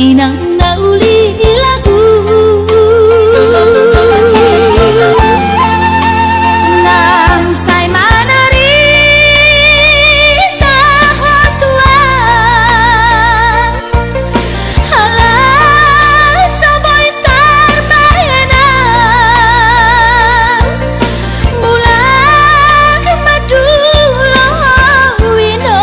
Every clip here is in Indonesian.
inang nauli lagu nang say manari tahot tuan halah saboy tarbayana bulan madu wino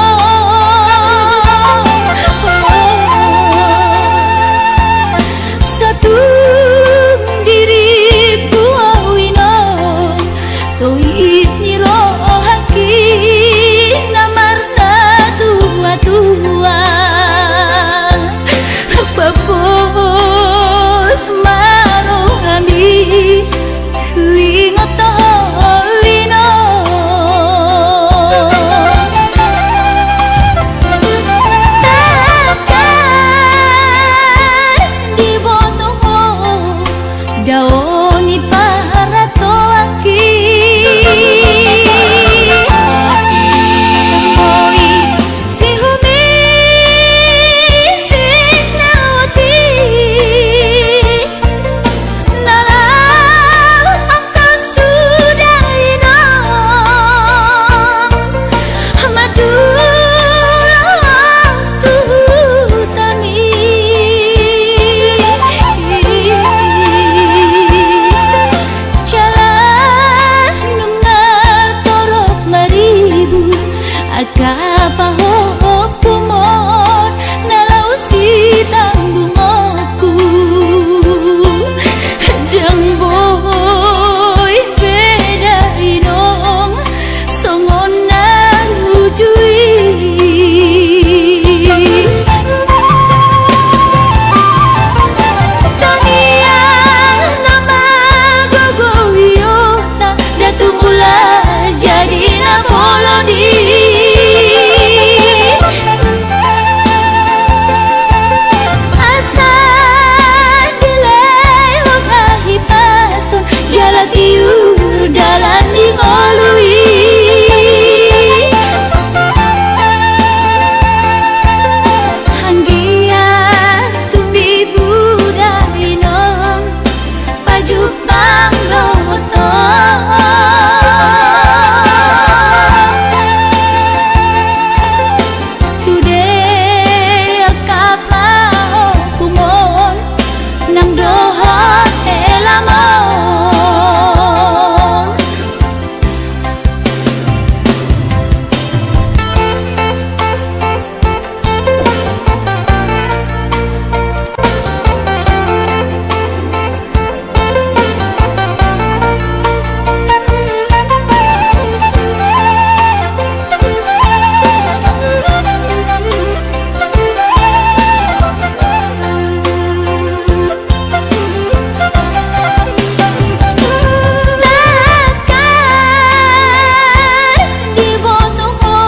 satu diri wino tois niro haki namarna tua-tua papos maro kami ingat wino takas di botoho daoni para toaki Oi si humi sinawati nalau angka sudah madu tami jalan nunga torok maribu akapahok kumon nalau si tanggungku dang boy beda inong songon nang ujui Tania nama gogo wiota datu mula jadi namolodi asan dilewat ahipason jalan tiur dalam dimolui hanggia tumbi buda inong pajuk mangloto sudah kapau kumon nang dohot elamon takas di botoho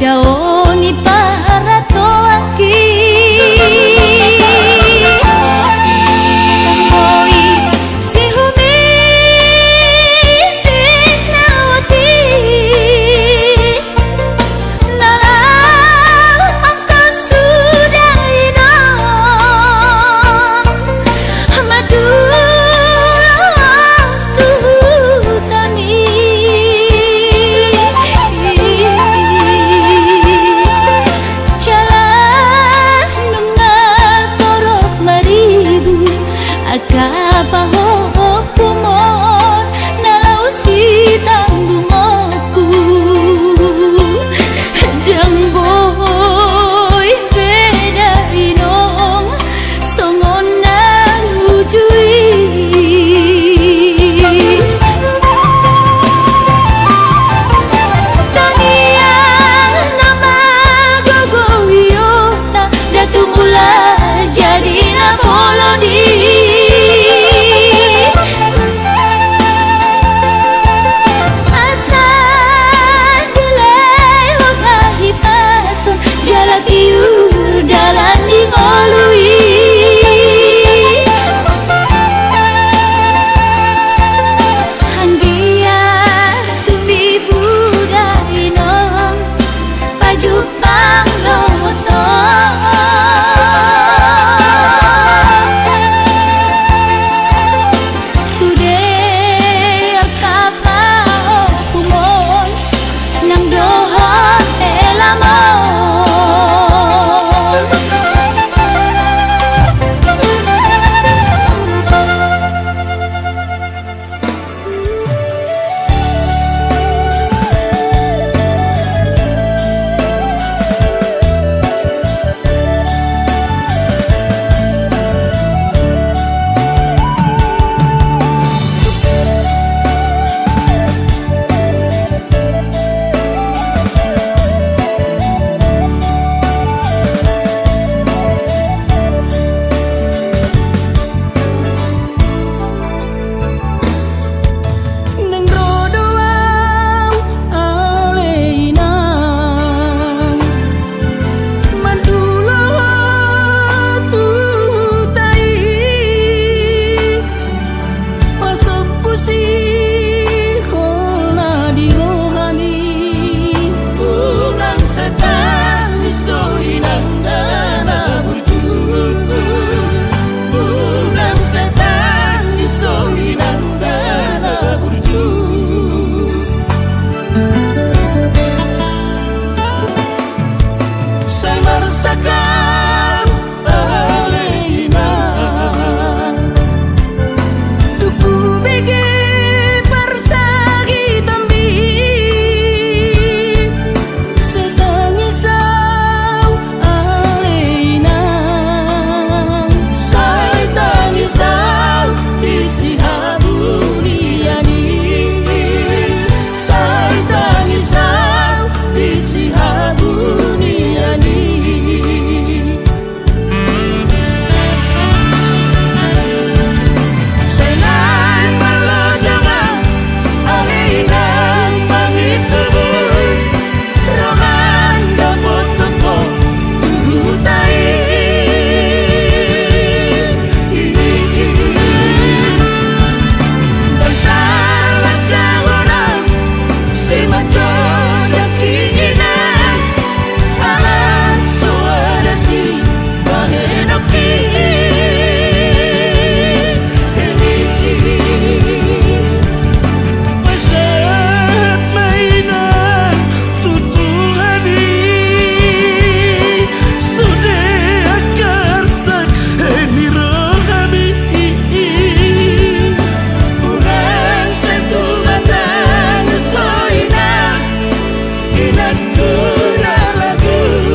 daoni para toaki Oi si humi sinawati nalau angka sudah madu tami guna lagu.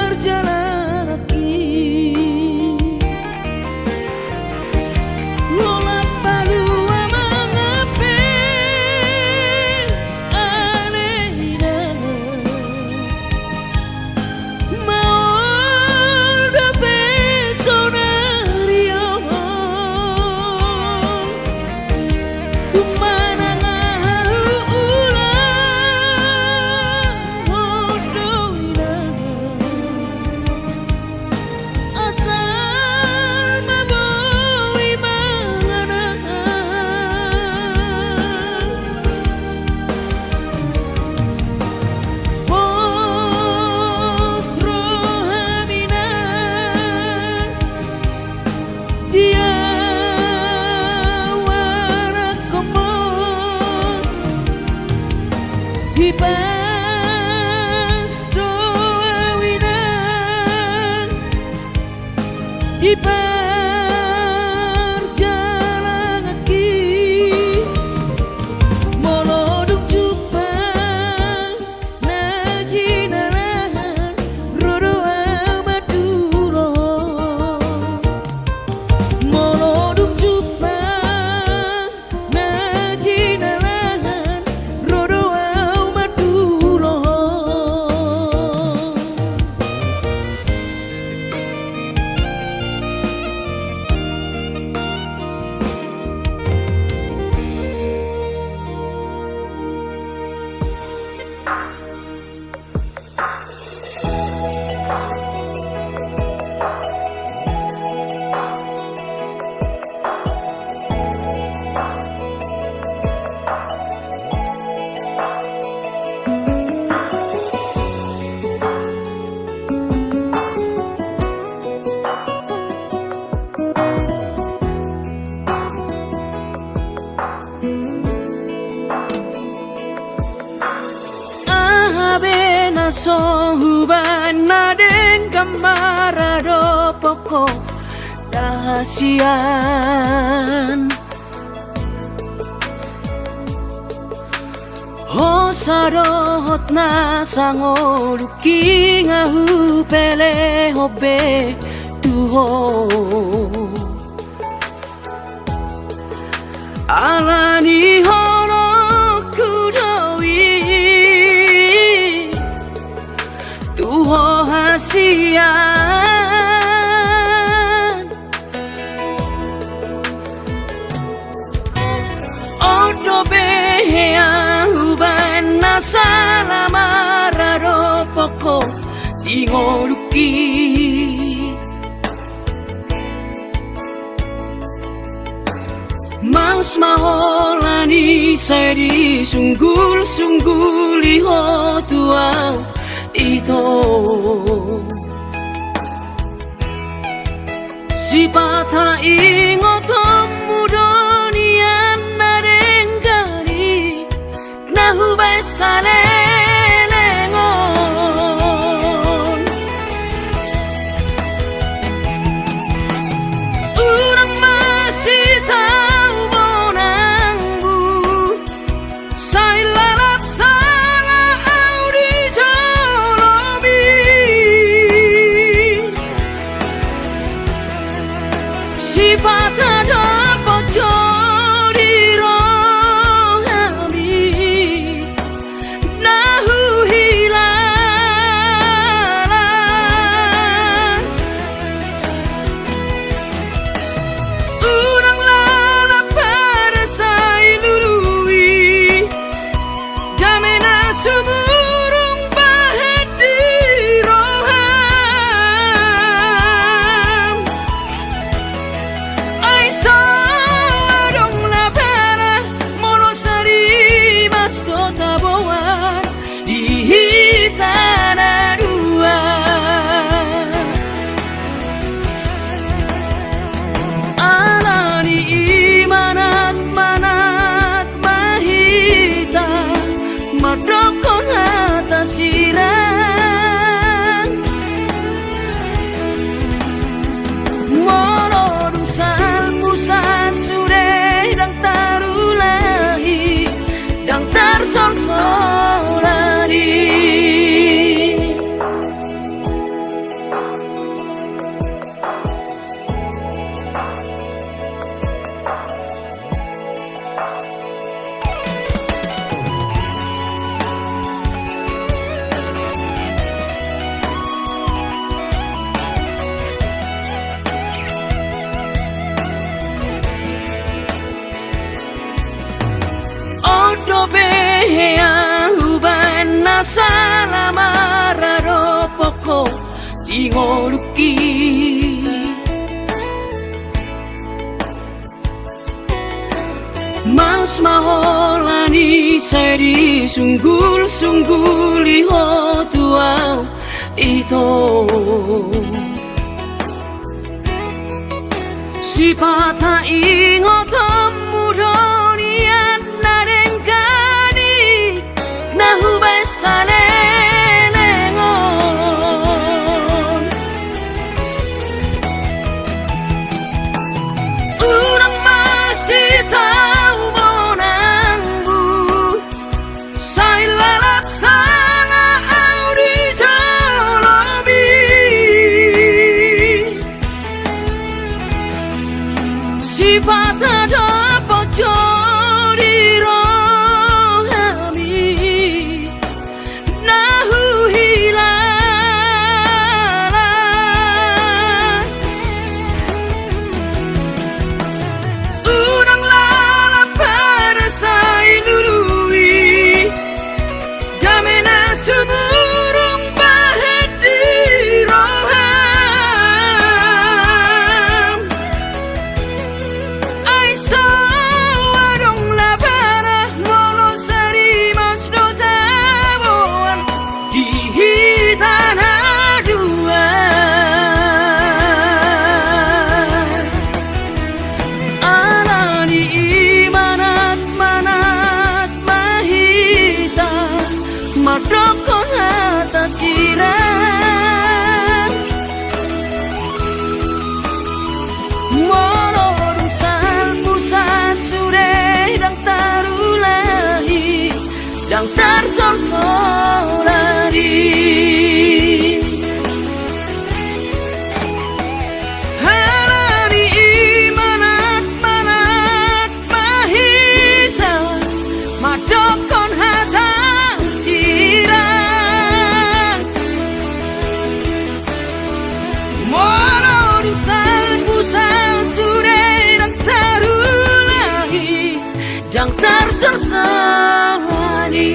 berjalan kaki. Lola palua mengapel aleina maol da pesonario tumanang haru ulang hodoina asal maboy manganan pos rohaminan dia wana komon ibas doawinan di perjalan kaki moloduk jupang najinaran rodo amadulo moloduk jupang najinaran rodo amadulo. Abe so huban na den kamarado poko dahasian hosarot na sangoruki ngahu pele hobe tuho alani horo kudowi tuho hasian odo behea huban nasala mararo poko ingoruki Maus maholani seri sunggul liho tuau ito si pata ingotom mudonian narengari nahubai salelengon urang masih tahu monangbu sai lalap salah audi jolomi si pata dapat jodi rohami ingoluki Mas maholani seri sunggul-sunggul iho tuau ito Sipata ingo temudonian narengkani nahu besane lengon Urang masih tahu monangbu Sai lalap salah audi jolobi Sifat ada pocor di rohami Nahu hilang Unang lalap pada sai nului Damena seburung bahet di roham Ai sawadong labana ngolo sari mas do tabuan di hitan aduan Alani manat mahita madokon atas sirang Mororusan pusa sure dang tarulahi dang tarsorsolari Halani manat mahita madokon hata sirang Mororusan pusa sure dang tarulahi dang tarsorsolari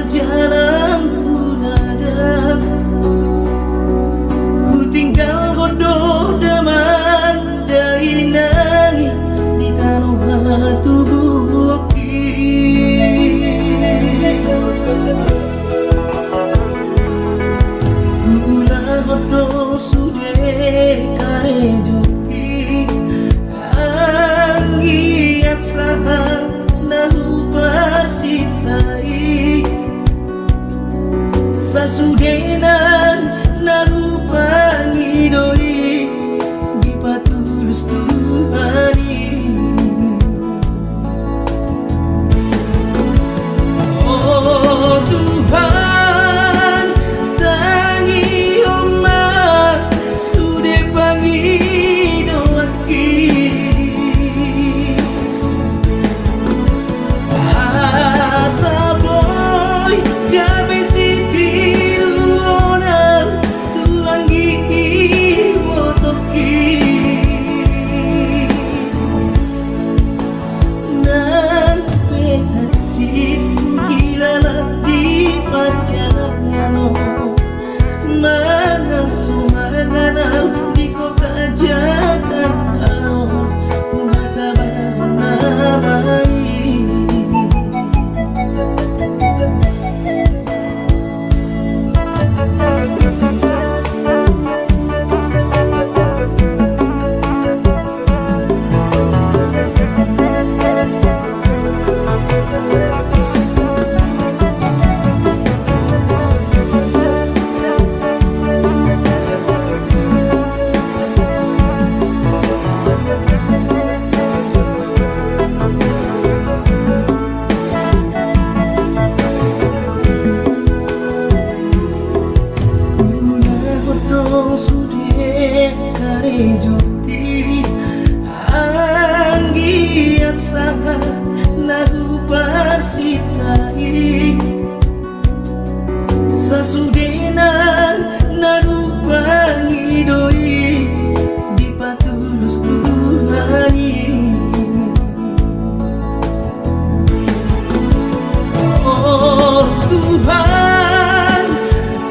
jalan tuladan. Ku tinggal godok daman dari nangi di tanah tubuh gula godok sudah kare joki angiat sah nahu persitai sasudenan nahu pangidoi di patulus Tuhani. Oh Tuhan tangi omah sudah pangidoaki asa boy gabe siti onar tuangi wotoki nan penacit gila di perjalanan mana sumanganal di kota Jakarta masa namai. Joki anggiat sah nahu persitai sasudenan nahu pangidoi di patulus Tuhani. Oh Tuhan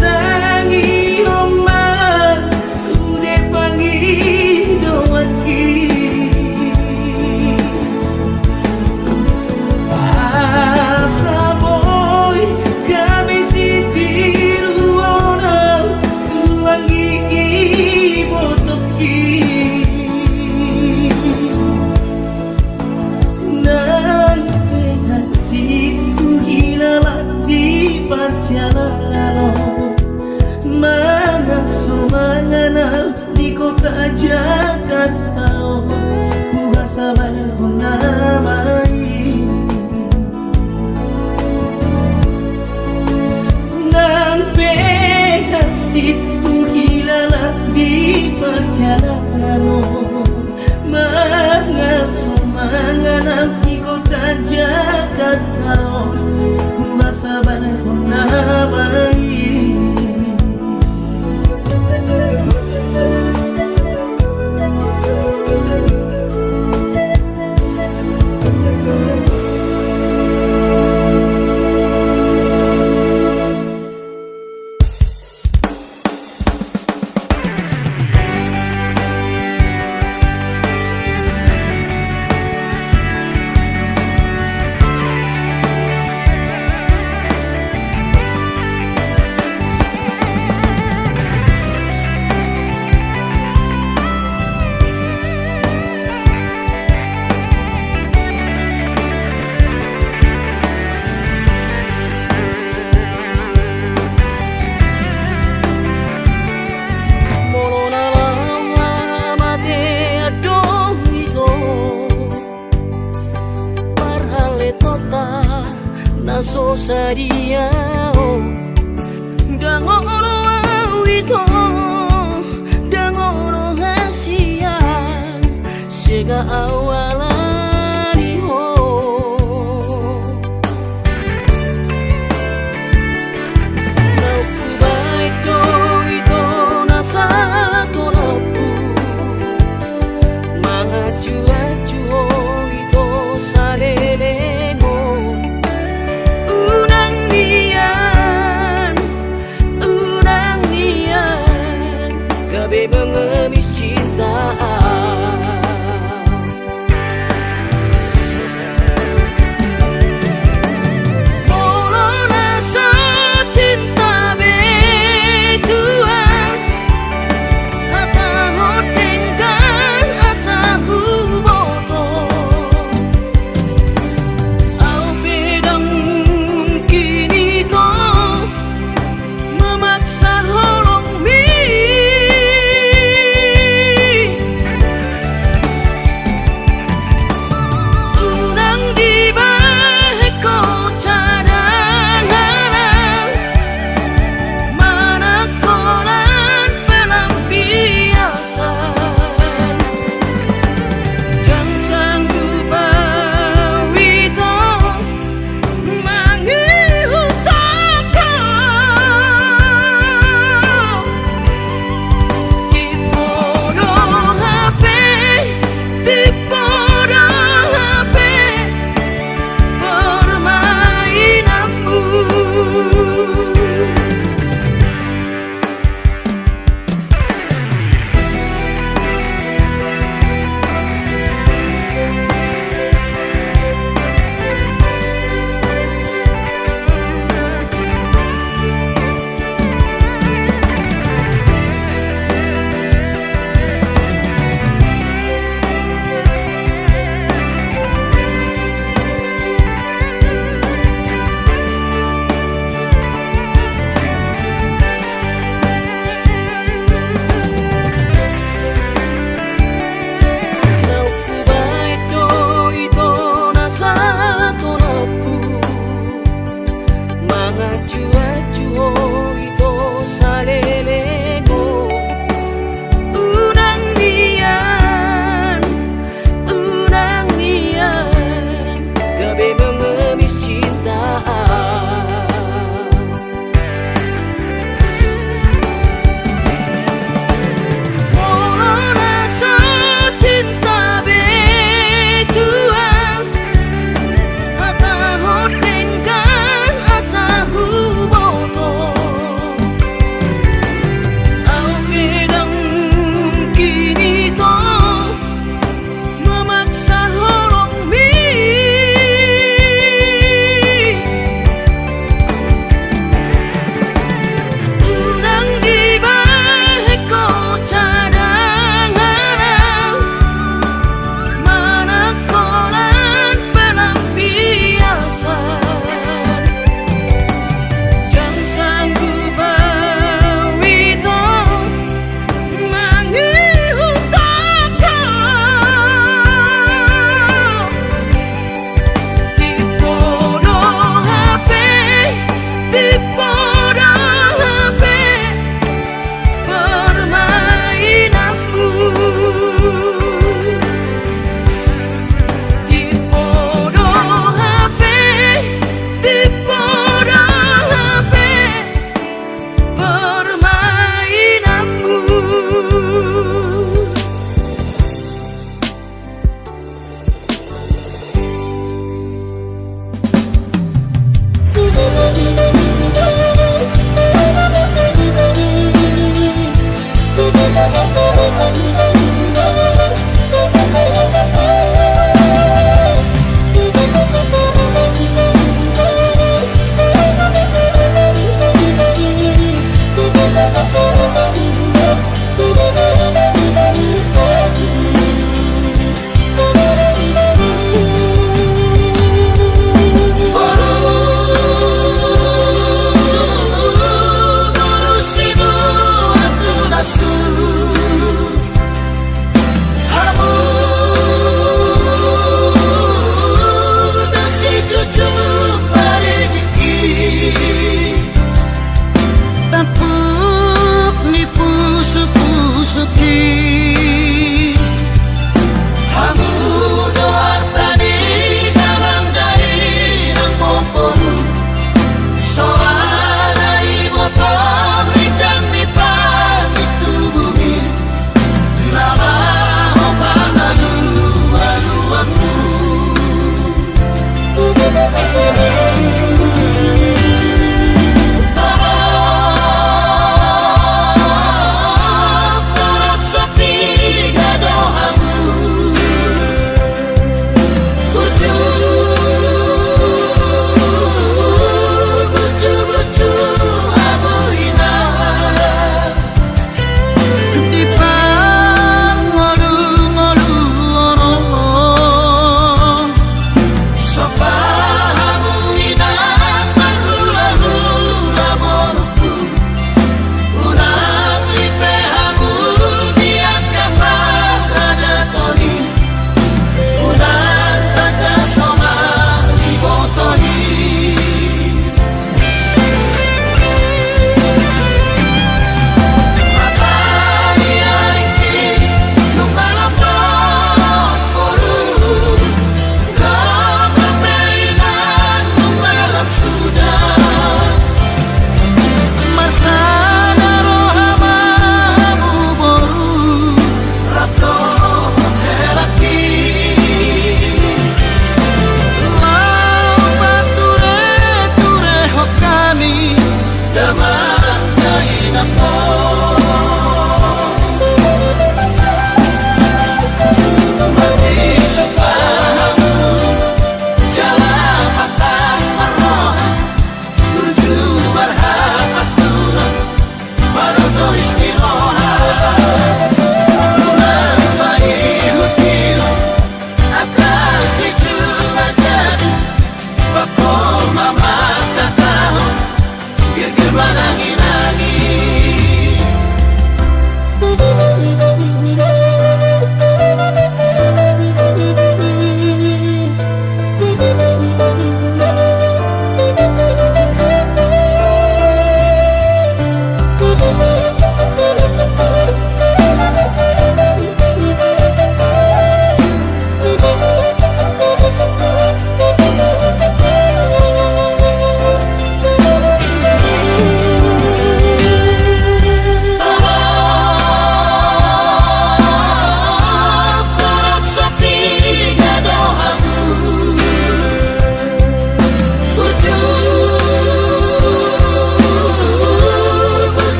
tangi omah sudah pangidoaki asa boy gabe siti ruona tuangi botoki nan penatiku hilalat di perjalanan mana sumanganal di kota Jakarta ku rasa baru namai nan penatiku hilalat di perjalanan mana sumanganal di kota Jakarta ku rasa baru namai. So sadia dangoro awito dangoro hasian sega awalani ho nauku baito ito nasa torapu mangaju-aju ito salele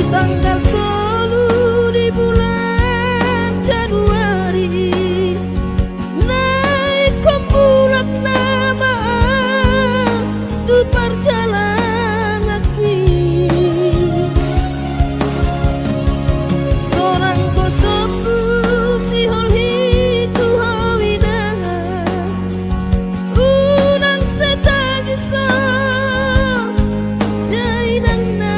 Tanggal 10 di bulan Januari naik kembulak nama tu perjalanan seorang kosopu si holhi tu hawina unang setagi so dainang na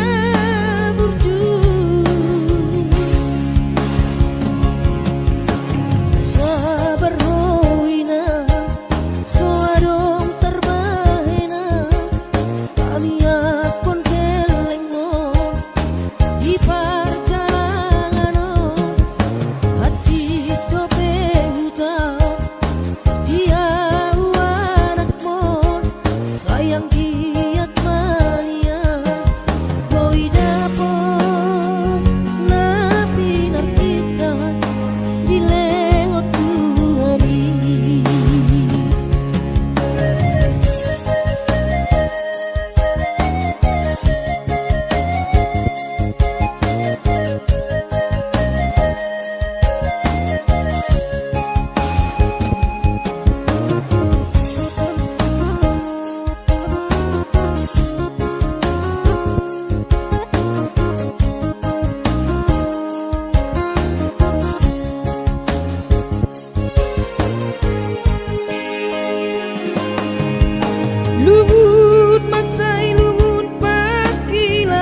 luhut mansai luhut pakilalaan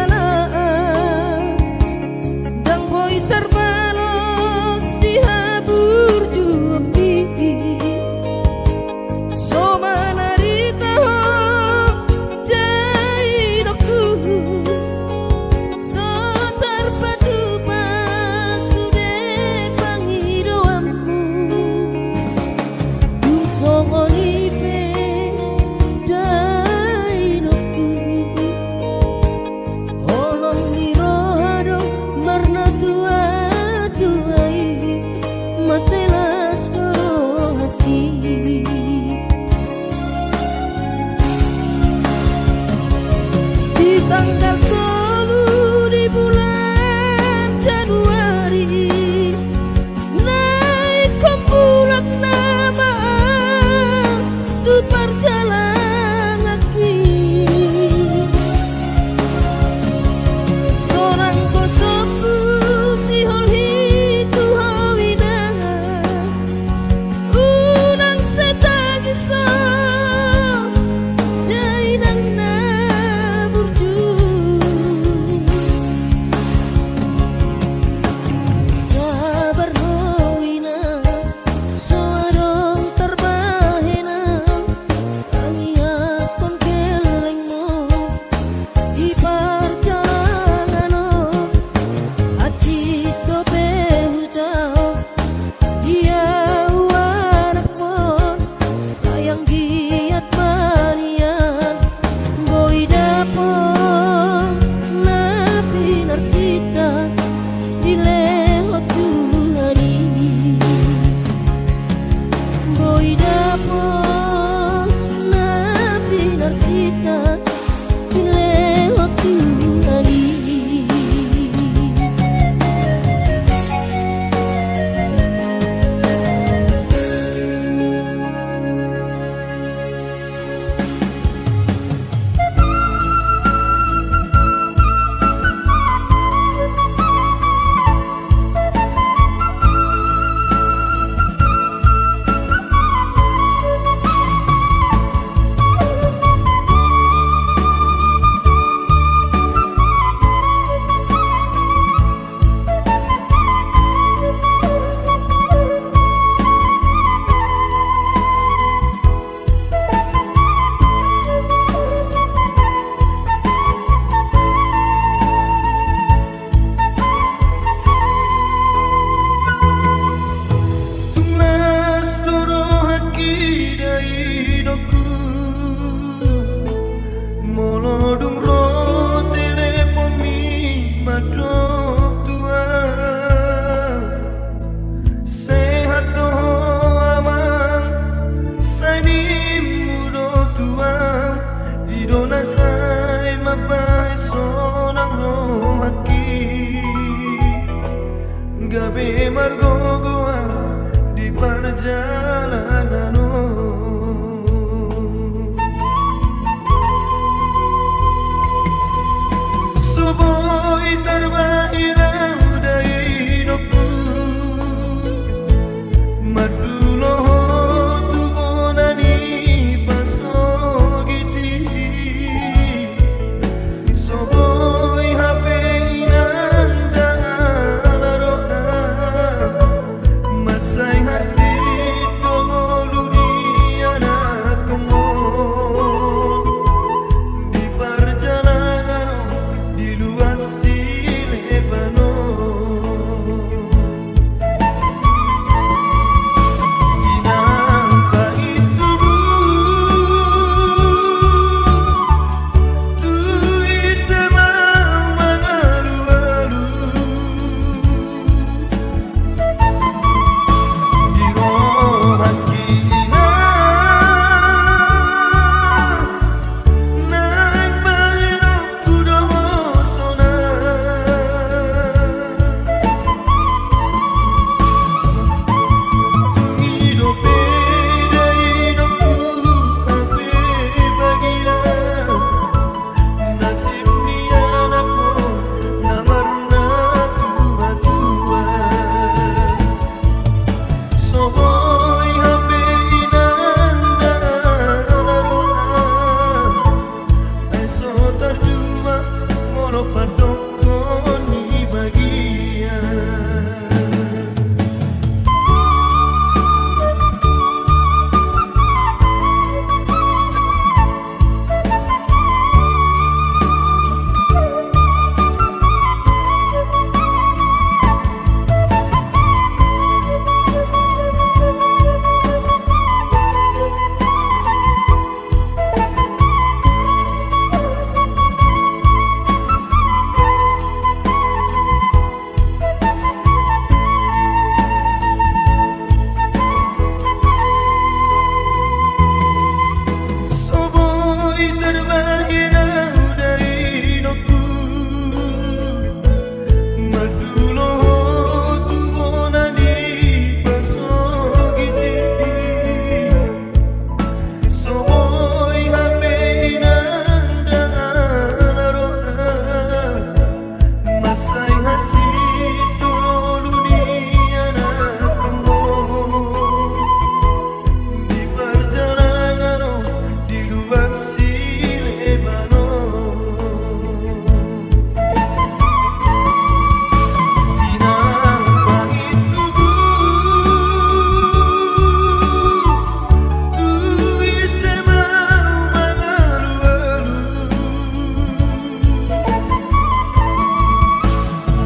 dang boy terbalos di habur juambi so manarita ho dai doku so terpadu pasude pangidoamu dun songoni maselas doro hati di tanggal 10 di bulan Januari naik kembulak nama tu perjalanan seorang kosopu si holhi Tapi margogoa di perjalanan Suboi terbairau dari hidupku Maduloho tubonani pasogiti Suboi hape inanda laroha Masai hasit tolu di anak kemon Di perjalanan di luar si Lebanon Inangka itu tu istemau mangalu-alu Di rohan kina Naik mahirap kuda mosona Hidup beda hidupku Ape bagia Nasib ni anakku Namarna tua-tua Soboi hape inanda laroha Eso terjua Molo padokon ni bagian Soboi terbairau dari hidupku Maduloho tubonani pasogiti Soboi hape inanda laroha Masai hasit tolu di anak kemon Di perjalanan di luar si Lebanon Inangka itu tu istemau mangalu-alu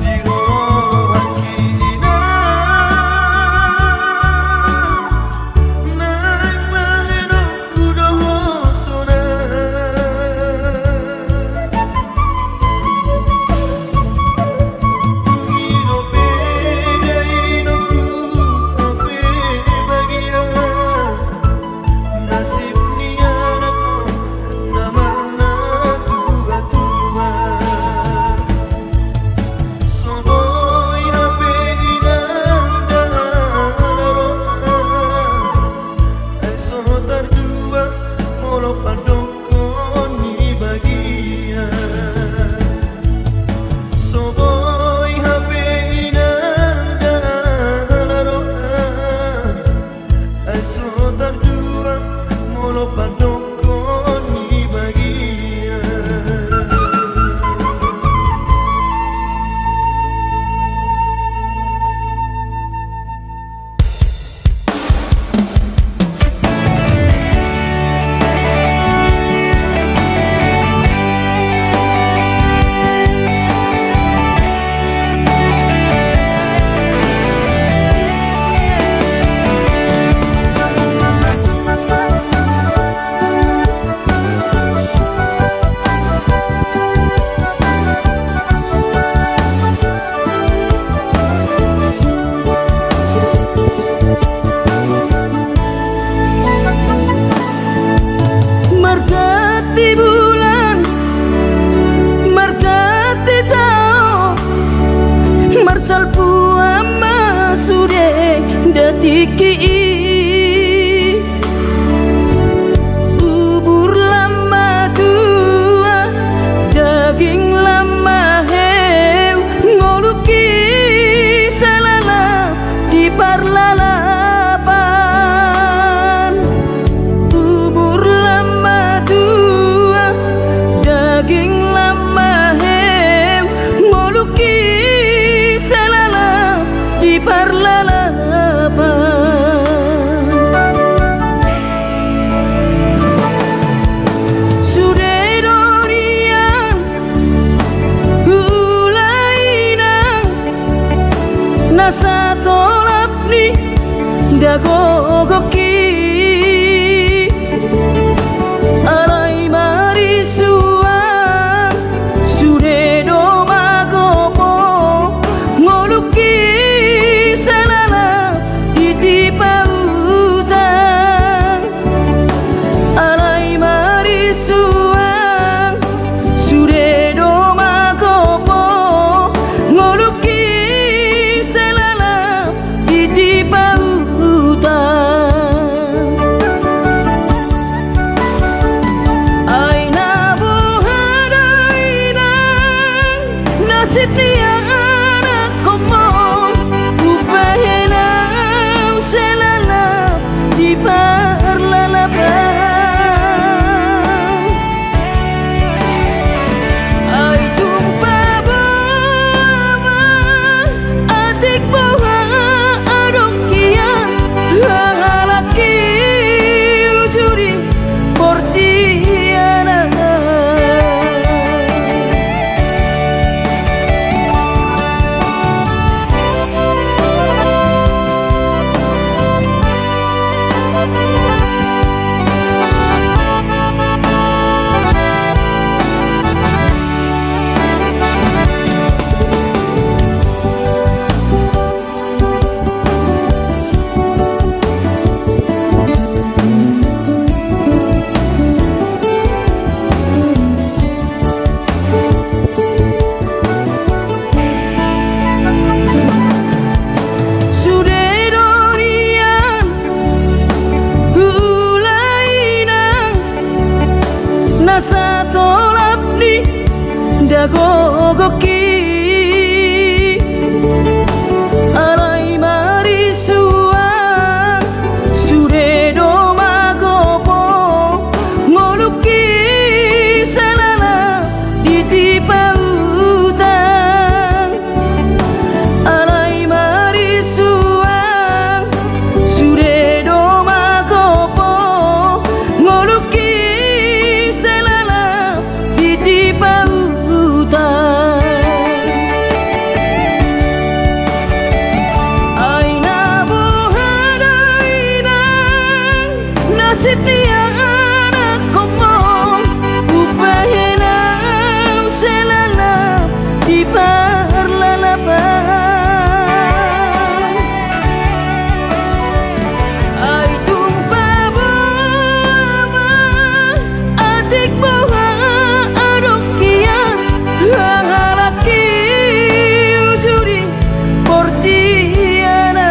Di rohan kina Naik mahirap kuda mosona Hidup beda hidupku Ape bagia Nasib ni anakku Namarna tua-tua Soboi hape inanda laroha Eso terjua Molo padokon ni bagian Soboi hape inanda laroha Eso terjua Molo padokon ni bagian Marsal pu ama iki bubur lama tua daging lama heu ngoluki salala di parlalapan bubur lama tua daging lama heu ngoluki salala di parlalapan nasa tolap ni dagogoki alai marisuang sude do magopo ngoluki salala itipa utang alai marisuang sude do magopo ngoluki di pautan aina bohadainang nasib dia anak komo upahenau selala di parlalapan ai tumpah bawa adik bawa laki ujuri portiana nasa tolap ni dagogoki alai marisuang sude do magopo ngoluki salala ditipa utang alai marisuang sude do magopo ngoluki di pautan aina bohadainang nasib dia anak komo upahenau selala di parlalapan ai tumpah bawa adik bawa laki ujuri portiana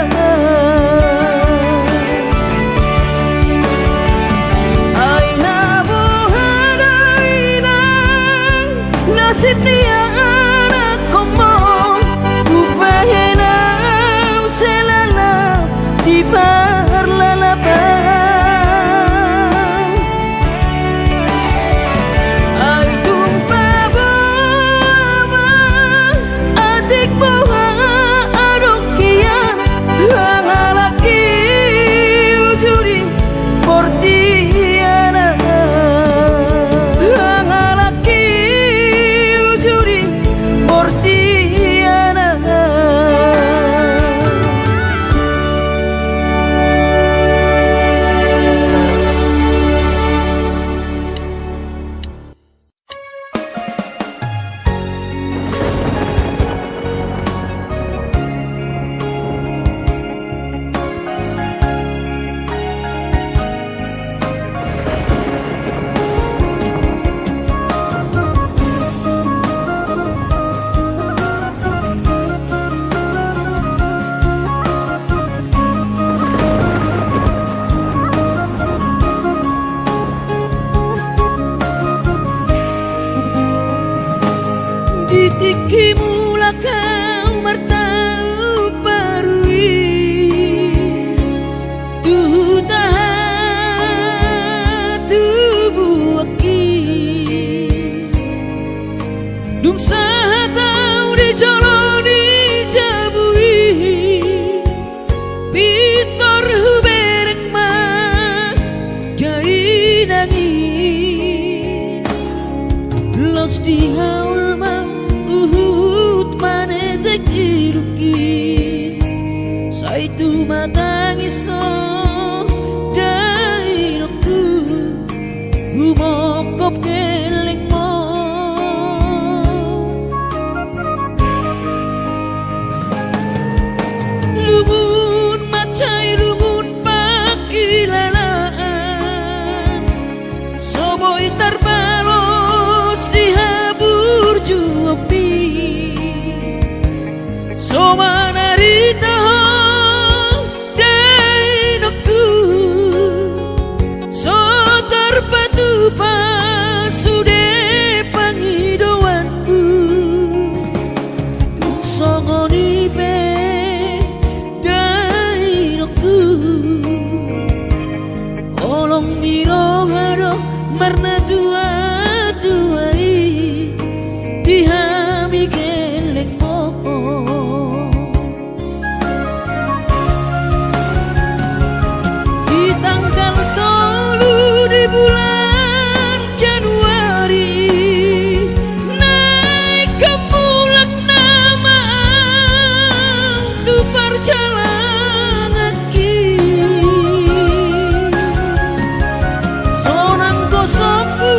aina bohadainang nasib dia anak komo upahenau selala di parlalapan ai tumpah bawa adik bawa adokian laki ujuri portiana laki ujuri Tiki mula kau martau parui tu tahan tubuh aki dung sahatau di joloni jabui pitor hubereng ma jai nangin los di haul ma uhut manetek iluki saitu matangiso dai noktu umokop keleng mo lugun macai lugun pakilalaan soboy tarbalos dihabur juopi somanarita dai noktu so terpatu pasude pangidoanku tung songoni pe dai noktu olong nirohado marna dua duai dihami gelek mo di tanggal 3 di bulan Januari naik ke mulak nama tu perjalanan ki sonang kosoku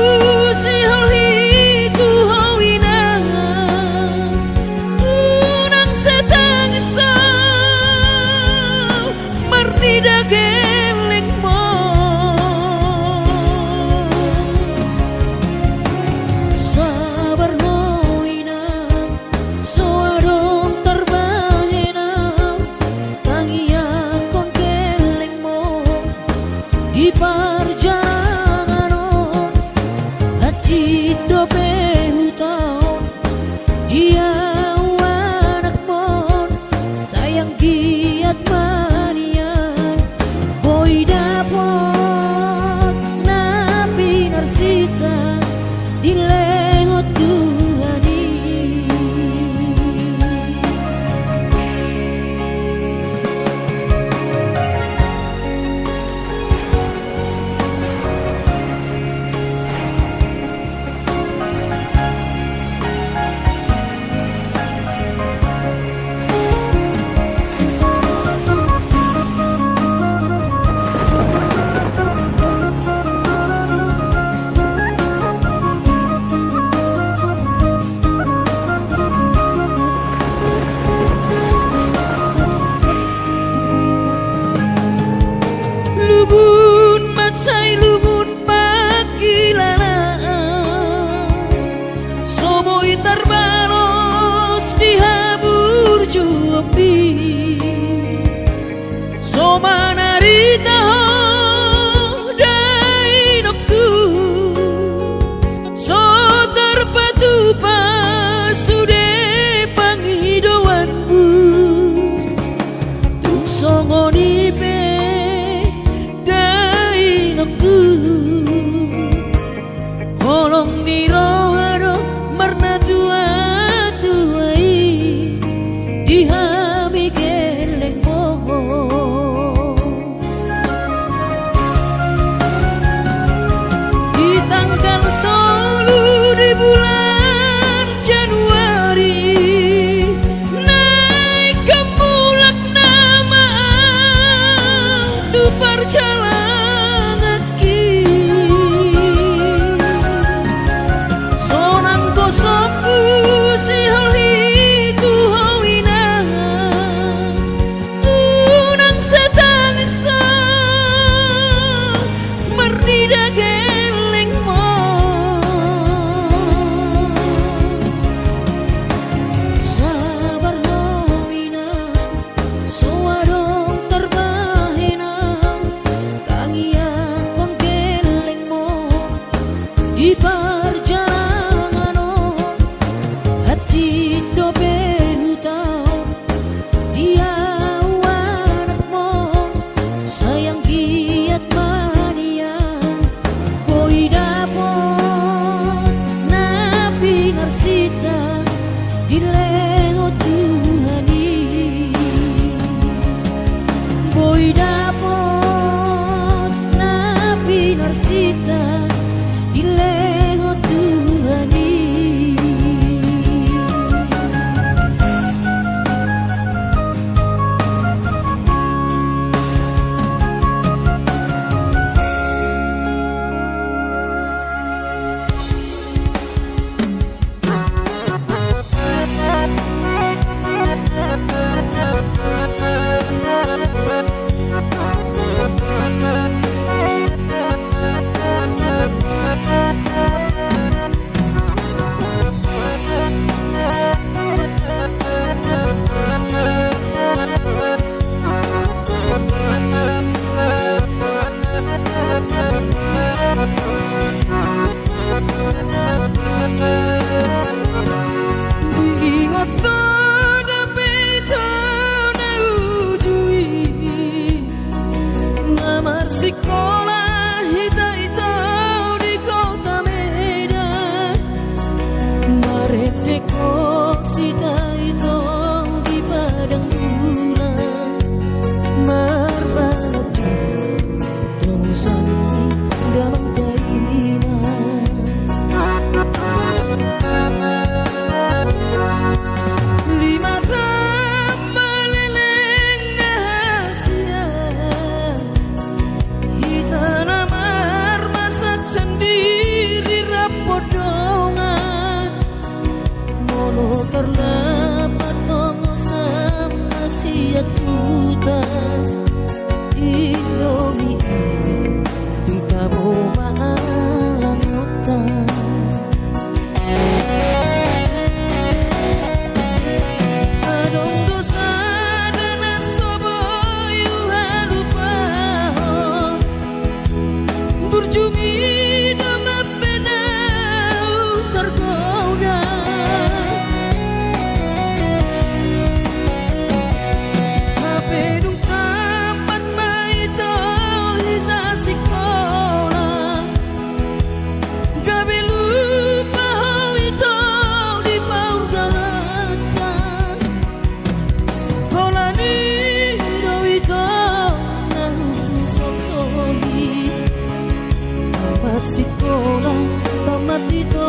tamat sekolah, tamat itu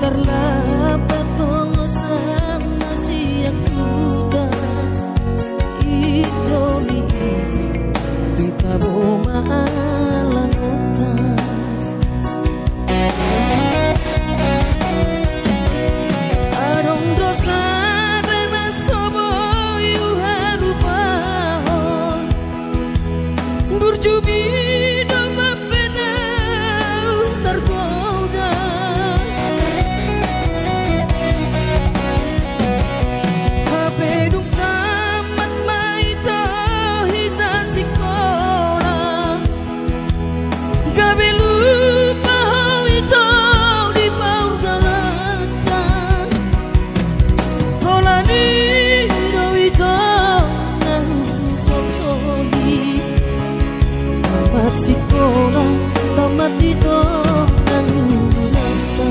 terlapat tongo sama siang muda Indomie kita boma langota Adong dosa dana sobo yuhadu pahon Burjubi dama penau tergoda sekolah tamat itu nangunata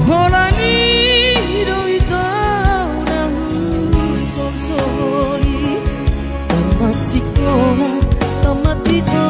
holani doito nahun sonsoli tamat sekolah tamat itu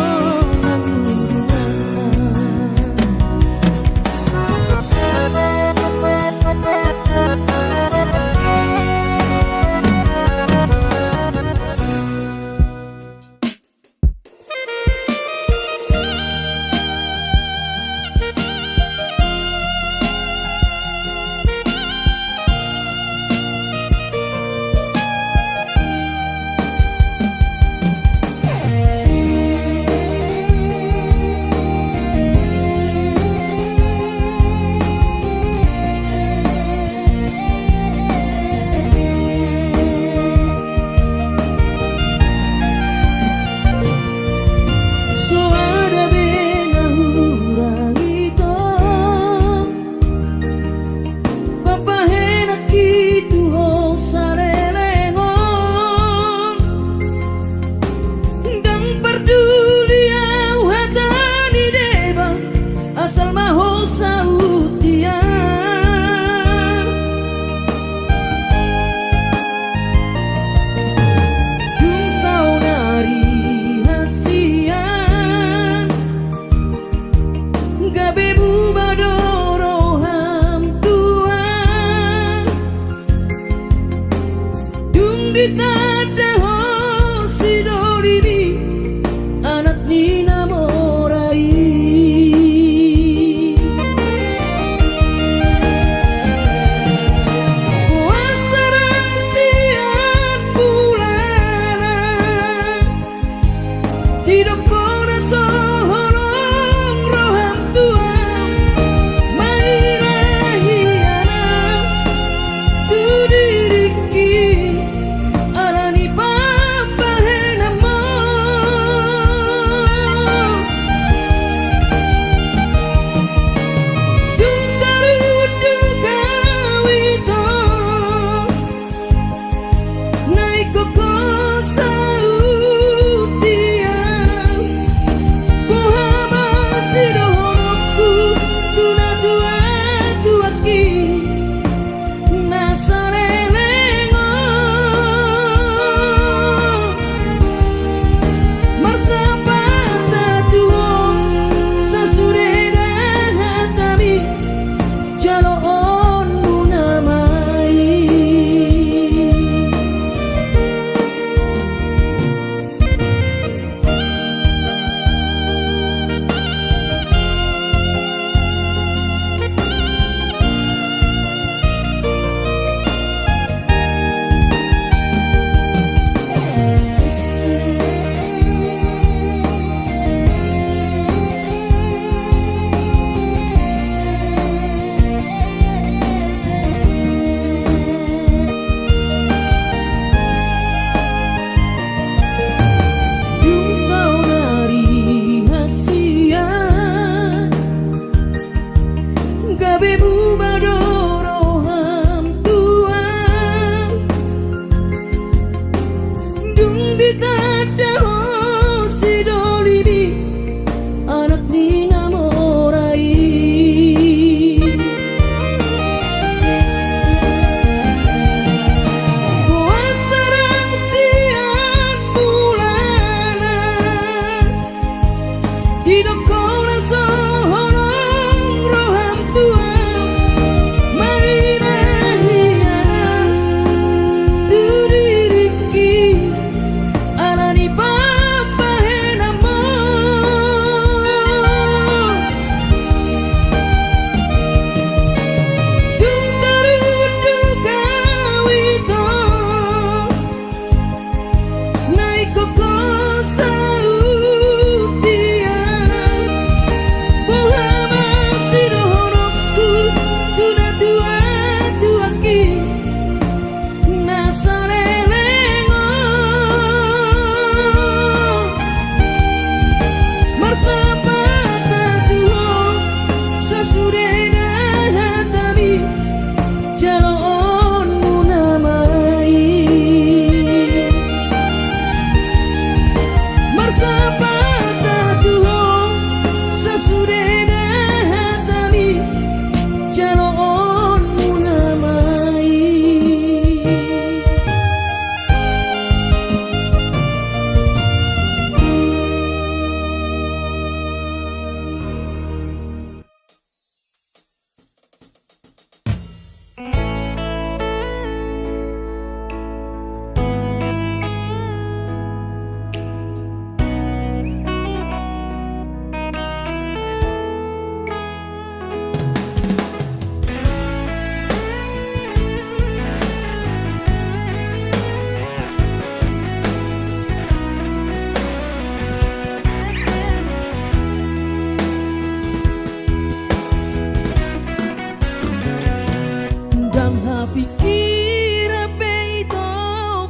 Pikir apa itu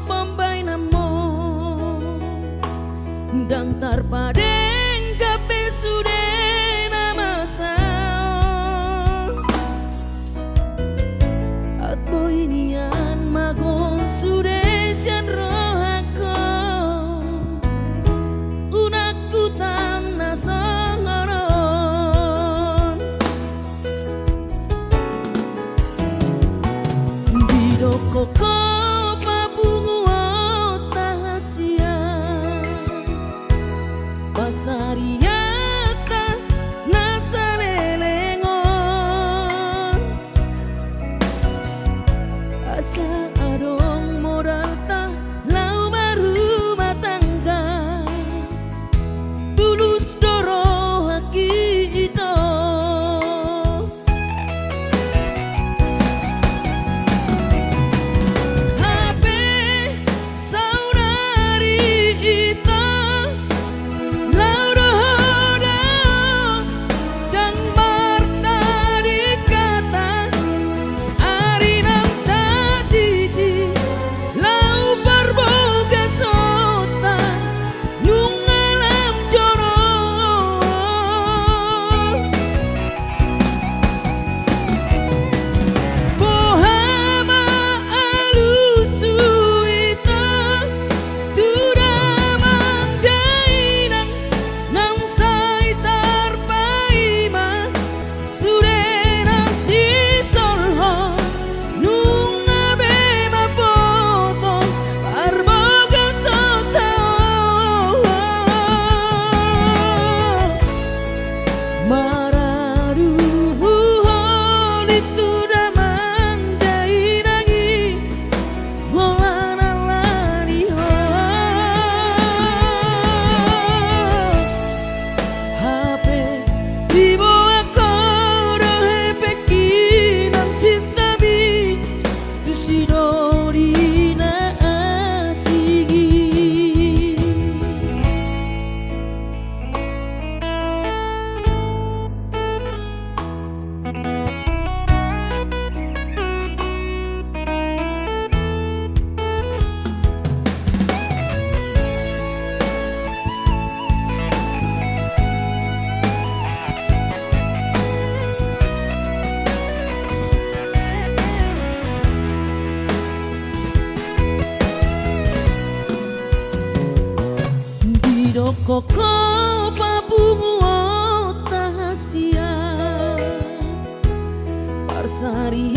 pambai namo dan terpadeng kape sudah nama sao atau inian magon sudah sian rohako unakku tanah sangaron bidoko Pasariata nasarelengon asa adong modal ta lau baru matangga tulus doro haki ito hape saudari ito Koko papungu tahasia Parsari